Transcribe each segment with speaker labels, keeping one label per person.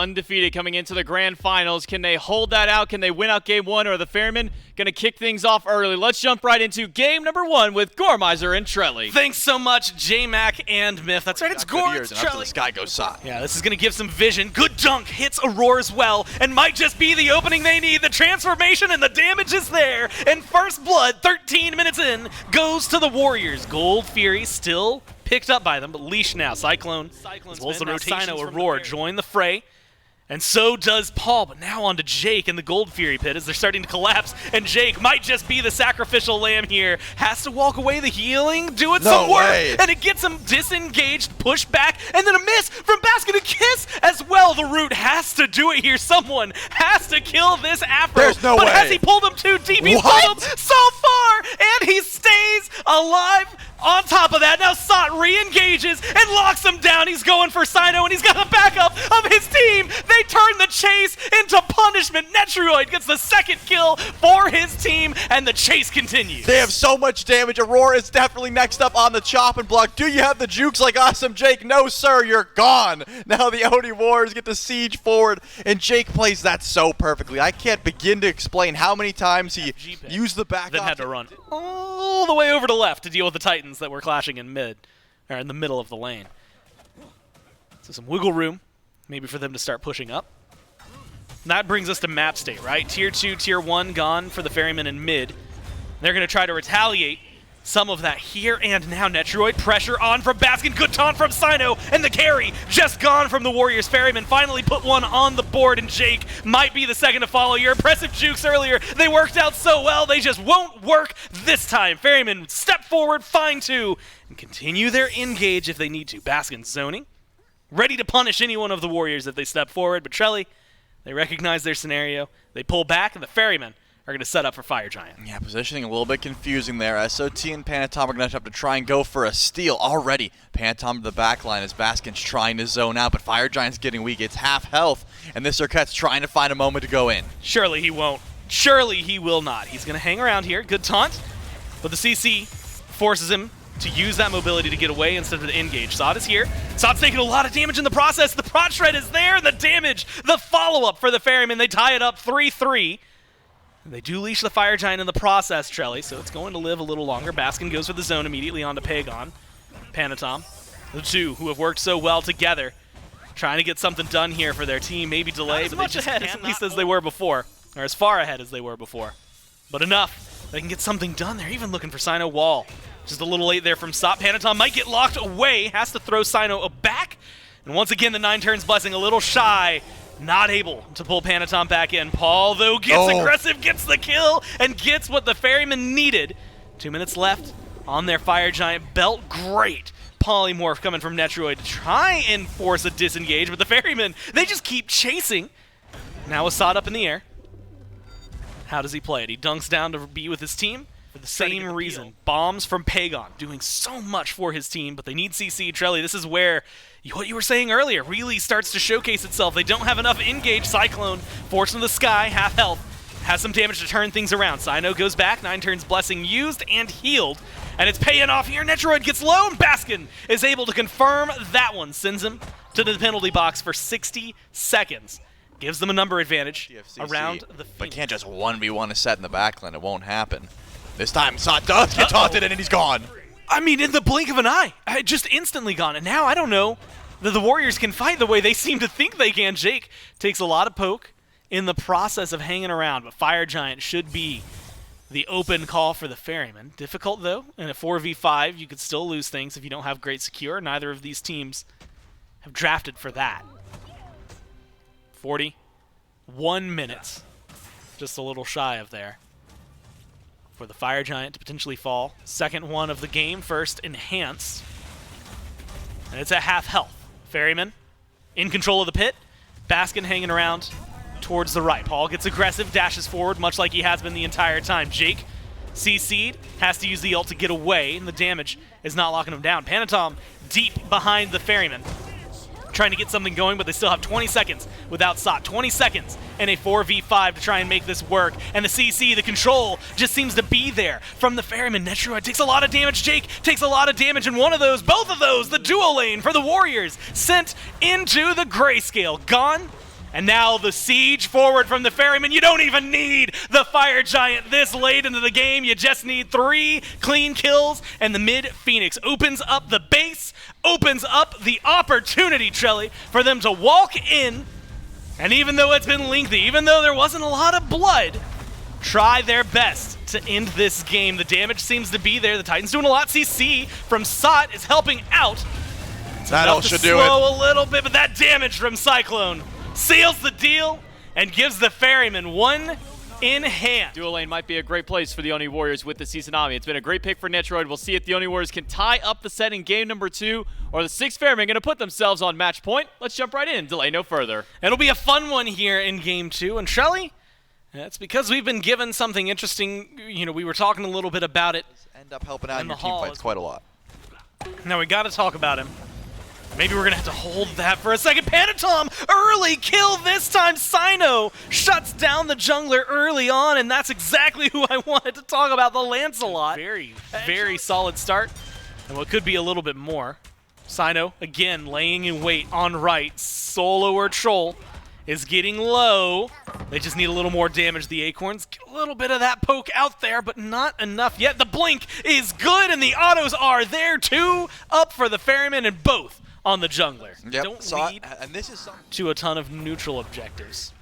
Speaker 1: Undefeated coming into the grand finals. Can they hold that out? Can they win out game one? Or are the Ferrymen going to kick things off early? Let's jump right into game number one with Gormizer and Trelly.
Speaker 2: Thanks so much, J-Mac and Myth. That's right, it's Gore, it's
Speaker 3: Trelly.
Speaker 2: Trelly.
Speaker 3: The sky goes SOT.
Speaker 2: Yeah, this is going to give some vision. Good dunk, hits Aurora as well, and might just be the opening they need. The transformation and the damage is there. And first blood, 13 minutes in, goes to the Warriors. Gold Fury still picked up by them, but leash now. Cyclone as well as the rotation. Aurora join the fray. And so does Paul, but now on to Jake in the Gold Fury pit as they're starting to collapse, and Jake might just be the sacrificial lamb here. Has to walk away the healing, doing some work, and it gets him disengaged, pushed back, and then a miss from Basket and Kiss as well. The Root has to do it here. Someone has to kill this Afro.
Speaker 3: There's no
Speaker 2: but
Speaker 3: way.
Speaker 2: Has he pulled him too deep? He pulled him so far, and he stays alive. On top of that, now SOT re-engages and locks him down. He's going for Sino, and he's got the backup of his team. They turn the chase into punishment. Netroid gets the second kill for his team, and the chase continues.
Speaker 3: They have so much damage. Aurora is definitely next up on the chopping block. Do you have the jukes like Awesome Jake? No, sir, you're gone. Now the ONI Warriors get the siege forward, and Jake plays that so perfectly. I can't begin to explain how many times he used the back
Speaker 2: then had to run all the way over to left to deal with the Titans that were clashing in in the middle of the lane. So some wiggle room, maybe for them to start pushing up. And that brings us to map state, right? Tier 2, Tier 1 gone for the Ferrymen in mid. They're going to try to retaliate some of that here and now. Netroid pressure on from Baskin, good taunt from Sino, and the carry just gone from the Warriors. Ferrymen finally put one on the board, and Jake might be the second to follow. Your impressive jukes earlier, they worked out so well, they just won't work this time. Ferrymen step forward, find two, and continue their engage if they need to. Baskin zoning, ready to punish any one of the Warriors if they step forward, but Trelly, they recognize their scenario, they pull back, and the Ferrymen are going to set up for Fire Giant.
Speaker 3: Yeah, positioning a little bit confusing there. SOT and Panatom are going to have to try and go for a steal already. Panatom to the back line as Baskin's trying to zone out, but Fire Giant's getting weak. It's half health, and this Urquette's trying to find a moment to go in.
Speaker 2: Surely he won't. Surely he will not. He's going to hang around here. Good taunt, but the CC forces him to use that mobility to get away instead of to engage. SOT is here. SOT's taking a lot of damage in the process. The Prod Shred is there. The damage, the follow-up for the Ferrymen. They tie it up 3-3. They do leash the Fire Giant in the process, Trelly, so it's going to live a little longer. Baskin goes for the zone immediately onto Pagon. Panatom, the two who have worked so well together, trying to get something done here for their team. Maybe delay, but they just at least as they were before, or as far ahead as they were before. But enough. They can get something done. They're even looking for Sino wall. Just a little late there from SOT. Panatom might get locked away, has to throw Sino back. And once again, the 9 turns blessing a little shy. Not able to pull Panatom back in. Paul, though, gets aggressive, gets the kill, and gets what the Ferrymen needed. 2 minutes left on their Fire Giant belt. Great polymorph coming from Netroid to try and force a disengage, but the Ferrymen, they just keep chasing. Now with SOT up in the air. How does he play it? He dunks down to be with his team for the same reason. Bombs from Pagon, doing so much for his team, but they need CC. Trelly, this is where what you were saying earlier really starts to showcase itself. They don't have enough engage. Cyclone, Fortune of the Sky, half health, has some damage to turn things around. Sino goes back, 9 turns blessing used and healed, and it's paying off here. Netroid gets low, and Baskin is able to confirm that one. Sends him to the penalty box for 60 seconds. Gives them a number advantage around the field.
Speaker 3: But can't just 1v1 a set in the backline. It won't happen. This time, SOT does get taunted, and he's gone.
Speaker 2: I mean, in the blink of an eye, just instantly gone. And now I don't know that the Warriors can fight the way they seem to think they can. Jake takes a lot of poke in the process of hanging around, but Fire Giant should be the open call for the Ferrymen. Difficult, though. In a 4v5, you could still lose things if you don't have great secure. Neither of these teams have drafted for that. 41 minutes. Just a little shy of there for the Fire Giant to potentially fall. Second one of the game, first enhanced. And it's at half health. Ferryman in control of the pit. Baskin hanging around towards the right. Paul gets aggressive, dashes forward, much like he has been the entire time. Jake, CC'd, has to use the ult to get away, and the damage is not locking him down. Panatom deep behind the Ferryman, trying to get something going, but they still have 20 seconds without SOT. 20 seconds in a 4v5 to try and make this work. And the CC, the control, just seems to be there from the Ferryman. Netroid takes a lot of damage. Jake takes a lot of damage. And one of those, both of those, the duo lane for the Warriors, sent into the grayscale. Gone And now the siege forward from the Ferryman. You don't even need the Fire Giant this late into the game. You just need 3 clean kills, and the mid Phoenix opens up the base, opens up the opportunity, Trelly, for them to walk in. And even though it's been lengthy, even though there wasn't a lot of blood, try their best to end this game. The damage seems to be there. The Titans doing a lot. CC from SOT is helping out.
Speaker 3: That all should do it.
Speaker 2: Slow a little bit, but that damage from Cyclone seals the deal and gives the Ferryman 1 in hand.
Speaker 1: Dual lane might be a great place for the ONI Warriors with the Tsunami. It's been a great pick for Netroid. We'll see if the ONI Warriors can tie up the set in game number 2, or the STYX Ferrymen going to put themselves on match point. Let's jump right in. Delay no further.
Speaker 2: It'll be a fun one here in game 2. And Trelly, that's because we've been given something interesting. You know, we were talking a little bit about it.
Speaker 3: End up helping out in
Speaker 2: the
Speaker 3: your team
Speaker 2: hall
Speaker 3: fights quite a lot.
Speaker 2: Now we got to talk about him. Maybe we're going to have to hold that for a second. Panatom, early kill this time. Sino shuts down the jungler early on, and that's exactly who I wanted to talk about, the Lancelot. Very, very solid start, and what could be a little bit more. Sino, again, laying in wait on right. Solo or Troll is getting low. They just need a little more damage. The Acorns get a little bit of that poke out there, but not enough yet. The blink is good, and the autos are there too. Up for the Ferryman, and both on the jungler.
Speaker 3: Yep,
Speaker 2: Don't lead
Speaker 3: and this is
Speaker 2: to a ton of neutral objectives.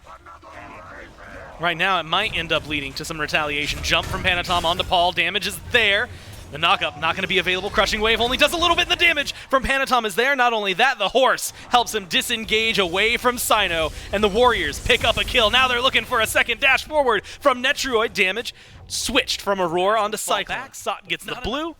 Speaker 2: Right now, it might end up leading to some retaliation. Jump from Panatom onto Paul. Damage is there. The knockup not going to be available. Crushing Wave only does a little bit. The damage from Panatom is there. Not only that, the horse helps him disengage away from Sino, and the Warriors pick up a kill. Now they're looking for a second dash forward from Netroid. Damage switched from Aurora onto Cyclone. Sot gets the blue,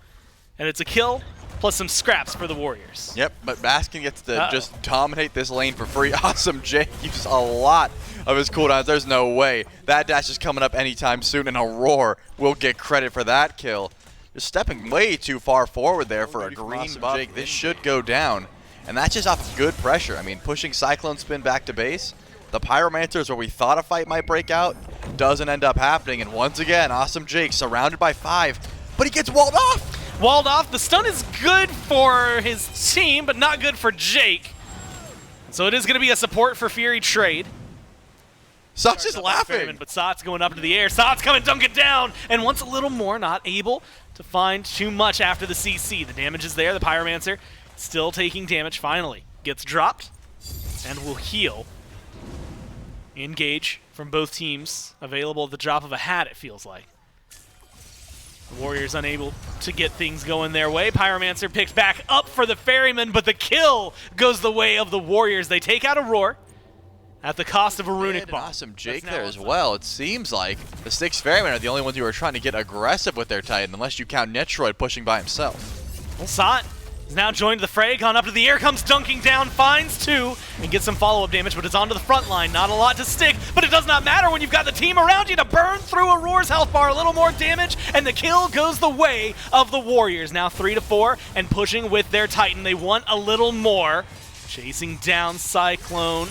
Speaker 2: and it's a kill, plus some scraps for the Warriors.
Speaker 3: Yep, but Baskin gets to just dominate this lane for free. Awesome Jake uses a lot of his cooldowns. There's no way that dash is coming up anytime soon, and Aurora will get credit for that kill. Just stepping way too far forward there for a green buff. Jake, this should go down, and that's just off good pressure. I mean, pushing Cyclone Spin back to base. The Pyromancers, where we thought a fight might break out, doesn't end up happening, and once again, Awesome Jake surrounded by 5, but he gets walled off.
Speaker 2: Walled off. The stun is good for his team, but not good for Jake. So it is going to be a support for Fury trade.
Speaker 3: Sot's just laughing.
Speaker 2: But Sot's going up into the air. Sot's coming, dunk it down, and wants a little more, not able to find too much after the CC. The damage is there. The Pyromancer still taking damage. Finally gets dropped and will heal. Engage from both teams. Available at the drop of a hat, it feels like. The Warriors unable to get things going their way. Pyromancer picked back up for the Ferryman, but the kill goes the way of the Warriors. They take out Aurora at the cost of a runic bomb.
Speaker 3: Awesome Jake there as well. It seems like the STYX Ferrymen are the only ones who are trying to get aggressive with their Titan, unless you count Netroid pushing by himself.
Speaker 2: Well, Sot is now joined the fray, gone up to the air, comes dunking down, finds 2, and gets some follow-up damage, but it's onto the front line. Not a lot to stick, but it does not matter when you've got the team around you to burn through Aurora's health bar. A little more damage, and the kill goes the way of the Warriors. Now 3-4, and pushing with their Titan. They want a little more. Chasing down Cyclone.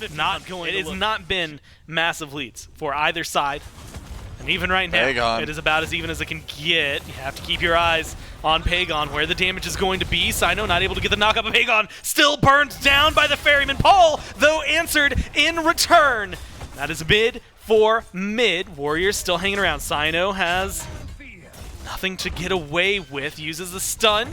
Speaker 2: It has not been massive leads for either side. And even right now, it is about as even as it can get. You have to keep your eyes on Pagon, where the damage is going to be. Sino not able to get the knockup of Pagon. Still burned down by the Ferryman. Paul, though, answered in return. That is mid for mid. Warriors still hanging around. Sino has nothing to get away with. Uses the stun.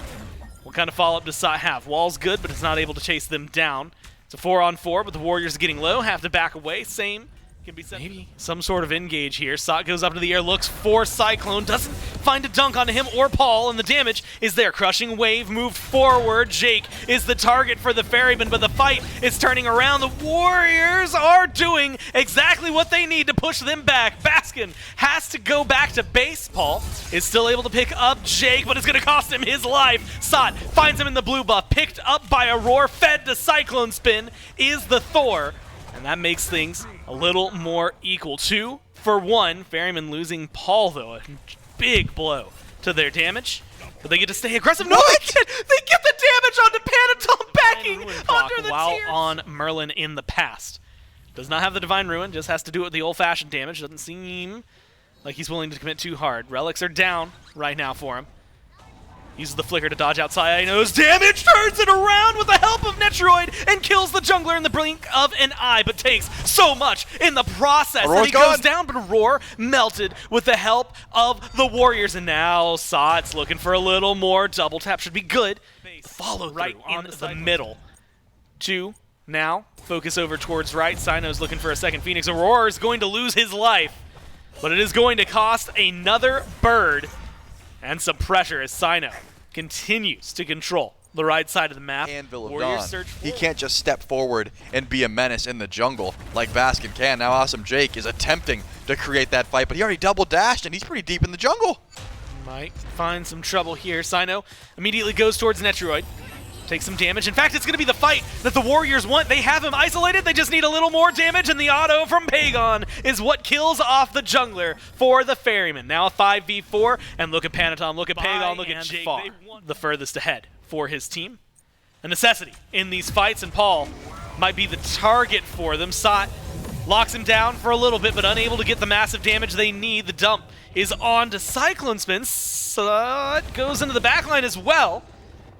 Speaker 2: What kind of follow-up does Sot have? Wall's good, but it's not able to chase them down. It's a 4-on-4, but the Warriors are getting low, have to back away. Same can be said. Maybe some sort of engage here. Sot goes up into the air, looks for Cyclone, doesn't find a dunk onto him or Paul, and the damage is there. Crushing Wave moved forward. Jake is the target for the Ferryman, but the fight is turning around. The Warriors are doing exactly what they need to push them back. Baskin has to go back to base. Paul is still able to pick up Jake, but it's going to cost him his life. Sot finds him in the blue buff, picked up by Aurora, fed to Cyclone Spin, is the Thor. And that makes things a little more equal. 2-for-1. Ferryman losing Paul, though. A big blow to their damage. But they get to stay aggressive. No, they get the damage onto Panatom backing under the while tiers. On Merlin in the past. Does not have the Divine Ruin, just has to do it with the old-fashioned damage. Doesn't seem like he's willing to commit too hard. Relics are down right now for him. Uses the flicker to dodge out Cyano's damage, turns it around with the help of Netroid, and kills the jungler in the blink of an eye, but takes so much in the process that he goes down, but Aurora melted with the help of the Warriors, and now Sot's looking for a little more. Double tap should be good. Follow right in the middle. 2, now, focus over towards right. Cyano's looking for a second Phoenix. Aurora is going to lose his life, but it is going to cost another bird and some pressure as Cyno continues to control the right side of the map.
Speaker 3: Warriors search he can't just step forward and be a menace in the jungle like Baskin can. Now Awesome Jake is attempting to create that fight, but he already double dashed and he's pretty deep in the jungle.
Speaker 2: Might find some trouble here. Cyno immediately goes towards Netroid. Takes some damage. In fact, it's going to be the fight that the Warriors want. They have him isolated. They just need a little more damage, and the auto from Pagon is what kills off the jungler for the Ferryman. Now a 5v4, and look at Panatom, look at Pagon, look at Jake. The furthest ahead for his team. A necessity in these fights, and Paul might be the target for them. Sot locks him down for a little bit, but unable to get the massive damage they need. The dump is on to Cyclone Spin. Sot goes into the backline as well.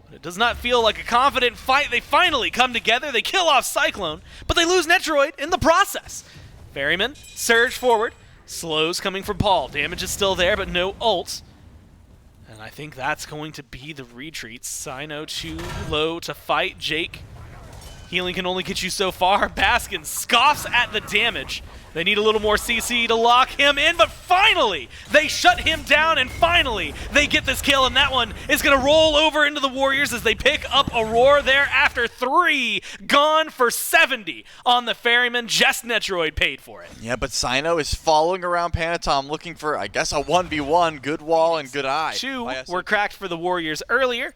Speaker 2: It does not feel like a confident fight. They finally come together. They kill off Cyclone, but they lose Netroid in the process. Ferryman surge forward. Slows coming from Paul. Damage is still there, but no ult. And I think that's going to be the retreat. Cyno too low to fight. Jake, healing can only get you so far. Baskin scoffs at the damage. They need a little more CC to lock him in, but finally, they shut him down, and finally, they get this kill, and that one is going to roll over into the Warriors as they pick up Aurora there after 3. Gone for 70 on the Ferryman. Just Netroid paid for it.
Speaker 3: Yeah, but Cyno is following around Panatom looking for, I guess, a 1v1, good wall and good eye.
Speaker 2: 2 were cracked for the Warriors earlier.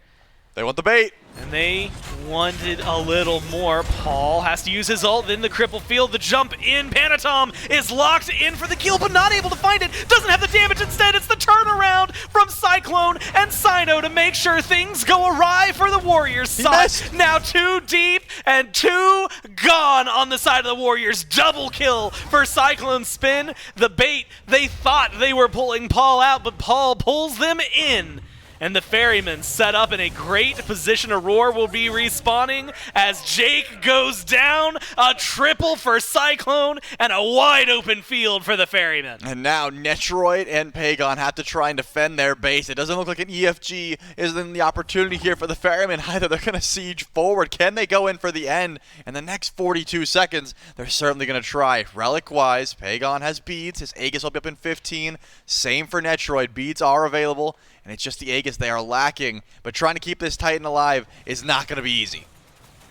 Speaker 3: They want the bait.
Speaker 2: And they wanted a little more. Paul has to use his ult in the cripple field. The jump in. Panatom is locked in for the kill, but not able to find it. Doesn't have the damage. Instead, it's the turnaround from Cyclone and Cyno to make sure things go awry for the Warriors. Sot now 2 deep and 2 gone on the side of the Warriors. Double kill for Cyclone Spin. The bait, they thought they were pulling Paul out, but Paul pulls them in. And the Ferryman set up in a great position. Aurora will be respawning as Jake goes down. A triple for Cyclone and a wide open field for the Ferryman.
Speaker 3: And now Netroid and Pagon have to try and defend their base. It doesn't look like an EFG is in the opportunity here for the Ferryman either. They're going to siege forward. Can they go in for the end? In the next 42 seconds, they're certainly going to try. Relic-wise, Pagon has beads. His Aegis will be up in 15. Same for Netroid. Beads are available. And it's just the Aegis they are lacking. But trying to keep this Titan alive is not going to be easy.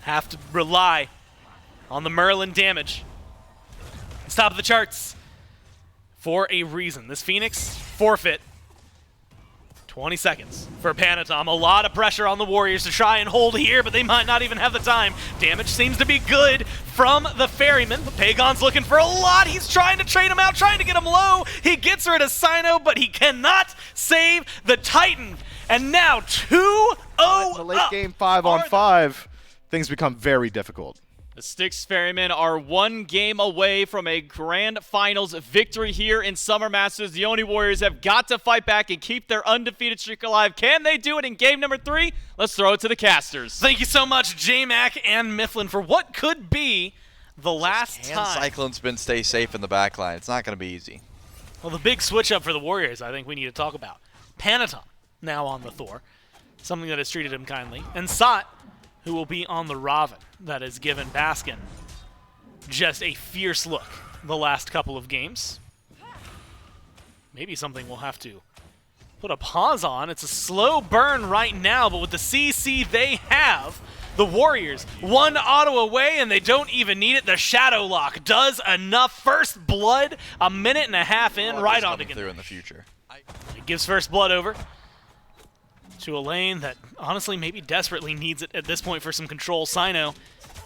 Speaker 2: Have to rely on the Merlin damage. It's top of the charts for a reason. This Phoenix, forfeit. 20 seconds for Panatom. A lot of pressure on the Warriors to try and hold here, but they might not even have the time. Damage seems to be good from the Ferryman. Pagon's looking for a lot. He's trying to trade him out, trying to get him low. He gets rid of Cyno, but he cannot save the Titan. And now 2-0
Speaker 4: in the late game 5-on-5, things become very difficult.
Speaker 1: The STYX Ferrymen are 1 game away from a grand finals victory here in Summer Masters. The ONI Warriors have got to fight back and keep their undefeated streak alive. Can they do it in game number 3? Let's throw it to the casters.
Speaker 2: Thank you so much, J-Mac and Mifflin, for what could be the last
Speaker 3: Can
Speaker 2: time.
Speaker 3: Cyclone Spin stay safe in the backline? It's not going to be easy.
Speaker 2: Well, the big switch up for the Warriors I think we need to talk about. Panatom now on the Thor, something that has treated him kindly. And Sot, who will be on the Raven, that has given Baskin just a fierce look the last couple of games. Maybe something we'll have to put a pause on. It's a slow burn right now, but with the CC they have, the Warriors 1 auto away, and they don't even need it. The Shadow Lock does enough. First blood, a minute and a half in, right on to get
Speaker 3: through in the future.
Speaker 2: It gives first blood over to a lane that honestly maybe desperately needs it at this point for some control. Cyno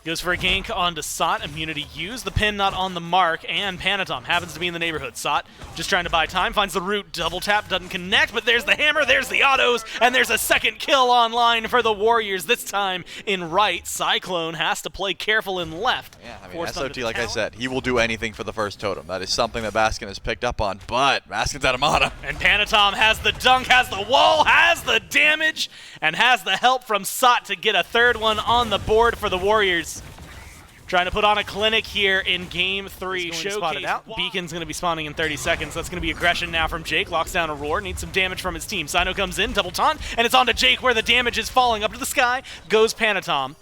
Speaker 2: goes for a gank onto Sot. Immunity used. The pin not on the mark, and Panatom happens to be in the neighborhood. Sot just trying to buy time, finds the root, double tap, doesn't connect, but there's the hammer, there's the autos, and there's a second kill online for the Warriors, this time in right. Cyclone has to play careful in left.
Speaker 3: Yeah, I mean, SOT, like I said, he will do anything for the first totem. That is something that Baskin has picked up on, but Baskin's out of mana.
Speaker 2: And Panatom has the dunk, has the wall, has the damage and has the help from SOT to get a third one on the board for the Warriors. Trying to put on a clinic here in Game 3. Showcase out. Beacon's going to be spawning in 30 seconds. That's going to be aggression now from Jake. Locks down a roar. Needs some damage from his team. Sino comes in, double taunt, and it's on to Jake where the damage is falling up to the sky. Goes Panatom.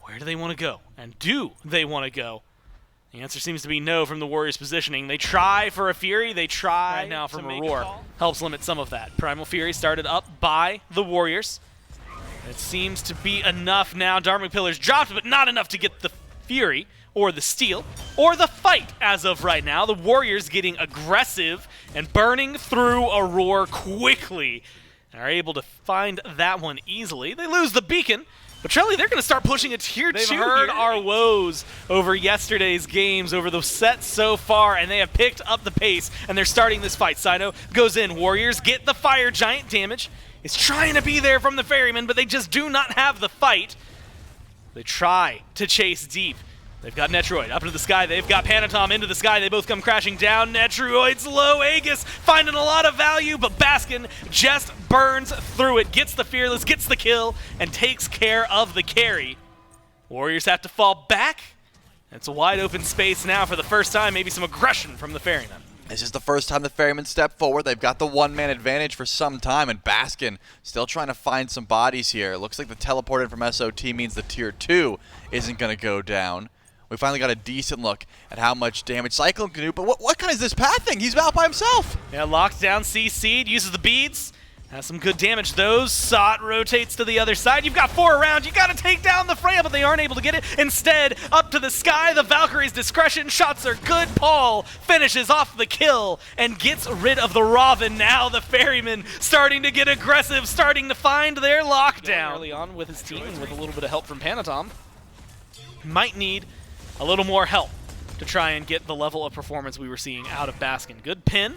Speaker 2: Where do they want to go? And do they want to go? The answer seems to be no from the Warriors' positioning. They try for a Fury. They try right now from a roar. Helps limit some of that. Primal Fury started up by the Warriors. It seems to be enough now. Dharmic Pillar's dropped, but not enough to get the Fury, or the steal, or the fight as of right now. The Warriors getting aggressive and burning through a roar quickly. And are able to find that one easily. They lose the beacon, but Trelly, they're going to start pushing a tier 2. They've heard our woes over yesterday's games, over the sets so far, and they have picked up the pace, and they're starting this fight. Sino goes in. Warriors get the Fire Giant damage. It's trying to be there from the Ferryman, but they just do not have the fight. They try to chase deep. They've got Netroid up into the sky. They've got Panatom into the sky. They both come crashing down. Netroid's low. Aegis finding a lot of value, but Baskin just burns through it, gets the Fearless, gets the kill, and takes care of the carry. Warriors have to fall back. It's a wide open space now for the first time. Maybe some aggression from the Ferryman.
Speaker 3: This is the first time the Ferrymen step forward. They've got the one-man advantage for some time, and Baskin still trying to find some bodies here. It looks like the teleport in from SOT means the tier 2 isn't going to go down. We finally got a decent look at how much damage Cyclone can do, but what kind is this pathing? He's out by himself.
Speaker 2: Yeah, locked down, CC'd, uses the beads. Has some good damage, though. SOT rotates to the other side. You've got 4 around. You got to take down the Freya, but they aren't able to get it. Instead, up to the sky, the Valkyrie's discretion. Shots are good. Paul finishes off the kill and gets rid of the Robin. Now the Ferryman starting to get aggressive, starting to find their lockdown. Early on with his team and with a little bit of help from Panatom. Might need a little more help to try and get the level of performance we were seeing out of Baskin. Good pin.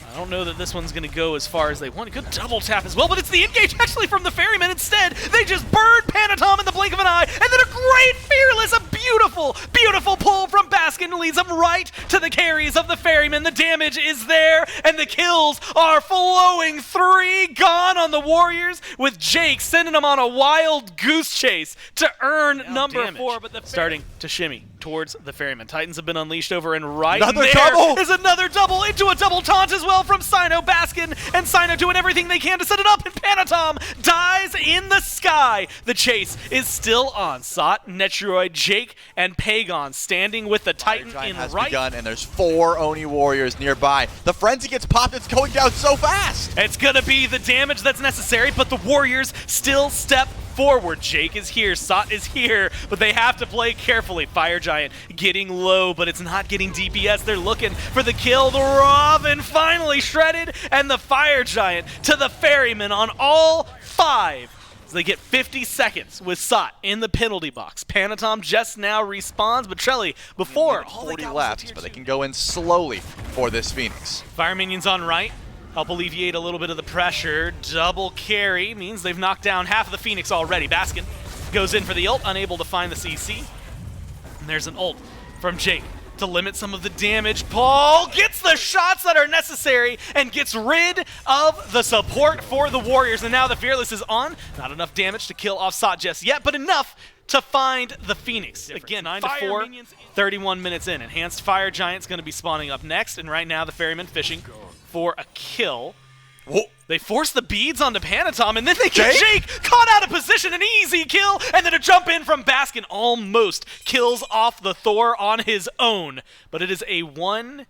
Speaker 2: I don't know that this one's going to go as far as they want. Good double tap as well, but it's the engage actually from the Ferryman instead. They just burned Panatom in the blink of an eye, and then a great Fearless, a beautiful, beautiful pull from Baskin leads them right to the carries of the Ferryman. The damage is there, and the kills are flowing. 3 gone on the Warriors, with Jake sending them on a wild goose chase to earn number 4, but the starting to shimmy towards the Ferryman. Titans have been unleashed over, and right
Speaker 3: another
Speaker 2: there
Speaker 3: double.
Speaker 2: Is another double into a double taunt as well from Sino. Baskin and Sino doing everything they can to set it up, and Panatom dies in the sky. The chase is still on. SOT, Netroid, Jake, and Pagon standing with the Titan in
Speaker 3: has
Speaker 2: right.
Speaker 3: Begun, and there's 4 Oni Warriors nearby. The Frenzy gets popped. It's going down so fast.
Speaker 2: It's going to be the damage that's necessary, but the Warriors still step forward. Jake is here, SOT is here, but they have to play carefully. Fire Giant getting low, but it's not getting DPS. They're looking for the kill. The Robin finally shredded, and the Fire Giant to the Ferryman on all 5. So they get 50 seconds with SOT in the penalty box. Panatom just now respawns, but Trelly, before all
Speaker 3: 40 left, but they can go in slowly for this Phoenix.
Speaker 2: Fire minions on right. Help alleviate a little bit of the pressure. Double carry means they've knocked down half of the Phoenix already. Baskin goes in for the ult, unable to find the CC. And there's an ult from Jake to limit some of the damage. Paul gets the shots that are necessary and gets rid of the support for the Warriors. And now the Fearless is on. Not enough damage to kill off SOT just yet, but enough to find the Phoenix. Again, 9-4, 31 minutes in. Enhanced Fire Giant's going to be spawning up next, and right now the Ferryman fishing for a kill.
Speaker 3: Whoa.
Speaker 2: They force the beads onto Panatom, and then they get Jake caught out of position, an easy kill, and then a jump in from Baskin almost kills off the Thor on his own. But it is a 1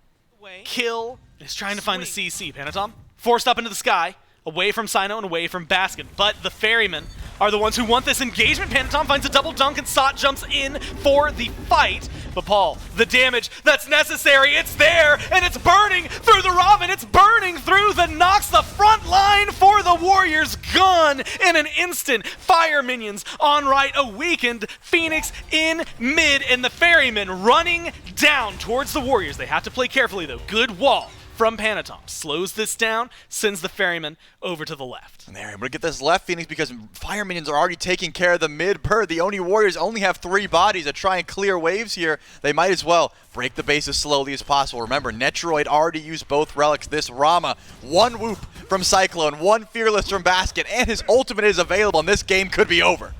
Speaker 2: kill. He's trying to find the CC. Panatom forced up into the sky, away from Sino and away from Baskin. But the Ferrymen are the ones who want this engagement. Panatom finds a double dunk, and SOT jumps in for the fight. But Paul, the damage that's necessary, it's there, and it's burning through the Robin. It's burning through the Nox. The front line for the Warriors gone in an instant. Fire minions on right, a weakened Phoenix in mid, and the Ferrymen running down towards the Warriors. They have to play carefully, though. Good wall from Panatom. Slows this down, sends the Ferryman over to the left.
Speaker 3: And they're able to get this left Phoenix because Fire Minions are already taking care of the mid bird. The Oni Warriors only have 3 bodies to try and clear waves here. They might as well break the base as slowly as possible. Remember, Netroid already used both relics. This Rama, 1 Whoop from Cyclone, 1 Fearless from Basket, and his ultimate is available, and this game could be over.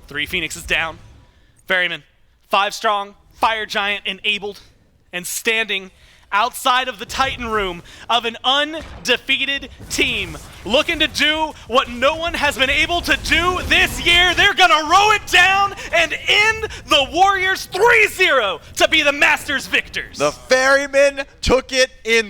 Speaker 2: 3 Phoenixes down. Ferryman, 5 strong, Fire Giant enabled, and standing outside of the Titan room of an undefeated team looking to do what no one has been able to do this year. They're gonna row it down and end the Warriors 3-0 to be the Masters victors.
Speaker 3: The Ferrymen took it in